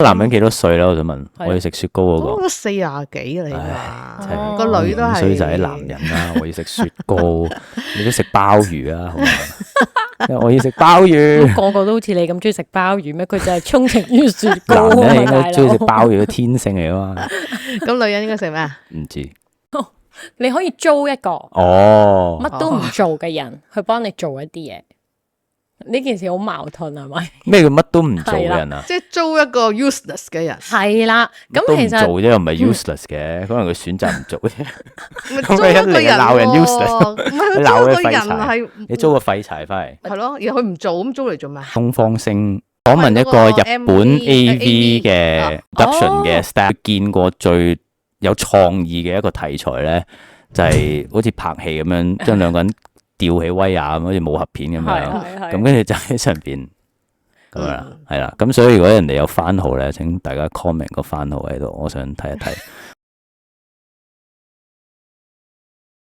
男人幾多歲咧？我想問，我要食雪糕嗰個。都40幾啦，你話個女都係衰仔男人啦，我要食雪糕，你都食鮑魚啊，好嘛？我要食鮑魚。個個都好似你咁中意食鮑魚咩？佢就係鍾情於雪糕。男人應該中意食鮑魚嘅天性嚟啊嘛。咁女人應該食咩啊？唔知。你可以租一個乜都唔做嘅人去幫你做一啲嘢。呢件事好矛盾係咪？咩叫乜都唔做嘅人啊？即係租一個 useless 嘅人。係啦，咁其實做啫，又唔係 useless 嘅，可能佢選擇唔做啫。租一個人鬧人 useless，唔係佢租一個人係你租個廢柴翻嚟。係咯，然後佢唔做咁租嚟做咩？東方星訪問一個日本 AV 嘅 production 嘅 staff，見過最有創意嘅一個題材咧，就係好似拍戲咁樣，將兩個人吊起威亞咁，好似武俠片咁樣，咁跟住就喺上邊咁樣，係啦。咁所以如果人哋有番號咧，請大家 comment 個番號喺度，我想睇一睇。